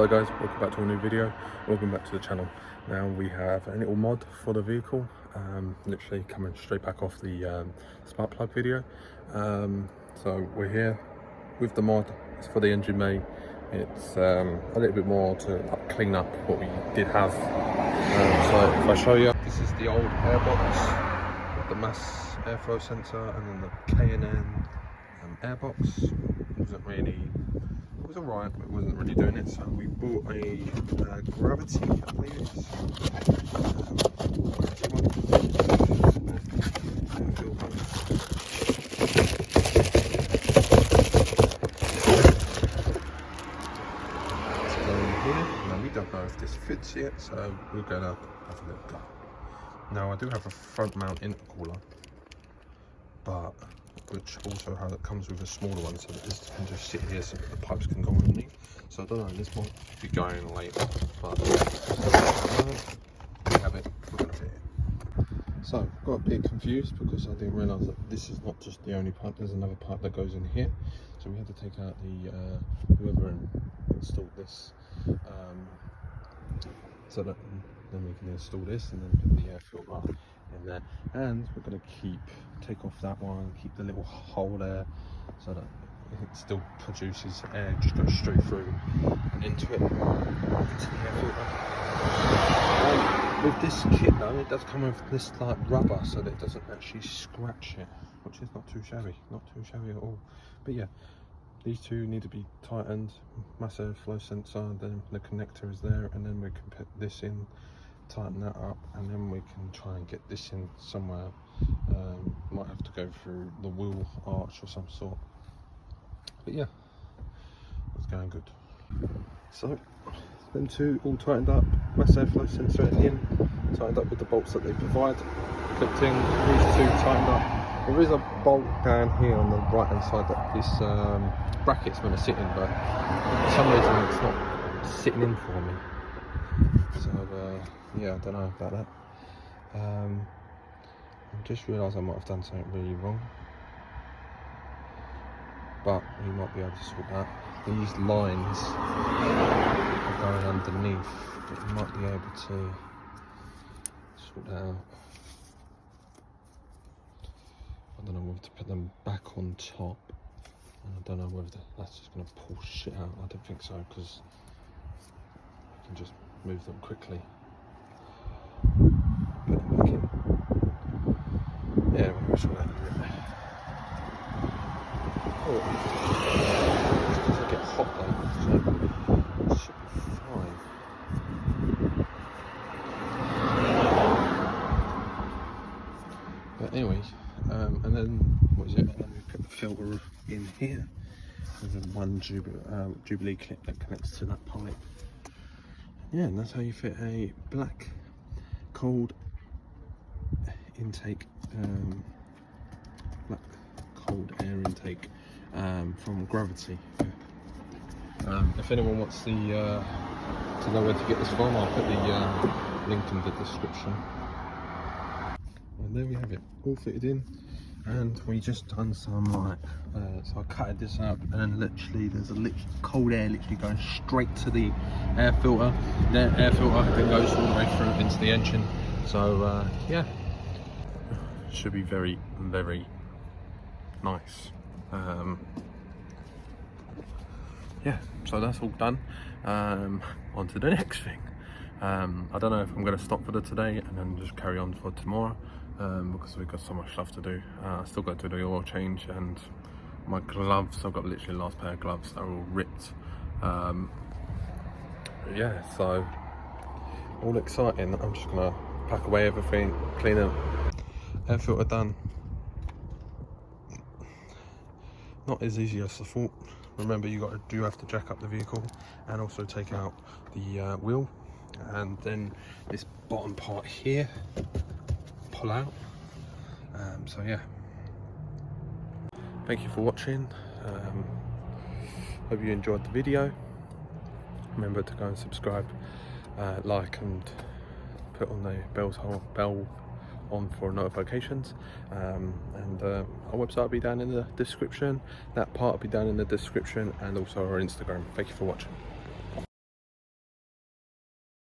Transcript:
So guys, welcome back to a new video, welcome back to the channel. Now we have a little mod for the vehicle, literally coming straight back off the spark plug video. So we're here with the mod. It's for the engine bay. It's a little bit more to clean up what we did have. So if I show you, this is the old airbox with the mass airflow sensor and then the K&N airbox. It was alright, but it wasn't really doing it, so we bought a Gravity, I believe it is. Now we don't know if this fits yet, so we're gonna have a little go. Now I do have a front mount intercooler, but which also comes with a smaller one, so that this can just sit here so that the pipes can go underneath. So I don't know, this might be going later, but we have it, we're gonna fit it. So got a bit confused because I didn't realise that this is not just the only pipe, there's another pipe that goes in here. So we had to take out the whoever installed this, so that then we can install this and then put the air filter in there. And we're going to take off that one, keep the little hole there so that it still produces air, just goes straight through and into it, into the air filter. With this kit though, it does come with this like rubber so that it doesn't actually scratch it, which is not too shabby at all. But yeah, these two need to be tightened, mass airflow sensor, then the connector is there, and then we can put this in, tighten that up, and then we can try and get this in somewhere. Might have to go through the wheel arch or some sort, but yeah, it's going good. So them two all tightened up, mass airflow sensor in, tightened up with the bolts that they provide, clipped in, these two tightened up. There is a bolt down here on the right hand side that this bracket's going to sit in, but for some reason it's not sitting in for me. So yeah, I don't know about that. I just realised I might have done something really wrong, but we might be able to sort that. These lines are going underneath, but we might be able to sort that out. I don't know whether to put them back on top, and I don't know whether that's just going to pull shit out. I don't think so, because I can just move them quickly. Put them back in. Yeah, we'll sort that in a minute. Oh, it's because I get hot though, so it should be fine. But anyway, and then what is it? And then we put the filter in here with a one Jubilee clip that connects to that pipe. Yeah, and that's how you fit a black cold intake, black cold air intake from Gravity. If anyone wants to know where to get this from, I'll put the link in the description. And there we have it, all fitted in, and we just done some like so I cutted this up, and then literally there's a cold air literally going straight to the air filter. The air filter then goes all the way through into the engine. So yeah, should be very nice. Yeah, so that's all done. On to the next thing. I don't know if I'm going to stop for today and then just carry on for tomorrow, because we've got so much stuff to do. I still got to do the oil change, and my gloves, I've got literally the last pair of gloves, they're all ripped. Yeah, so all exciting. I'm just going to pack away everything, clean it. Air filter done. Not as easy as I thought. Remember, you have to jack up the vehicle and also take out the wheel, and then this bottom part here pull out. So yeah, thank you for watching. Hope you enjoyed the video. Remember to go and subscribe, like, and put on the bell on for notifications, and our website will be down in the description. That part will be down in the description, and also our Instagram. Thank you for watching.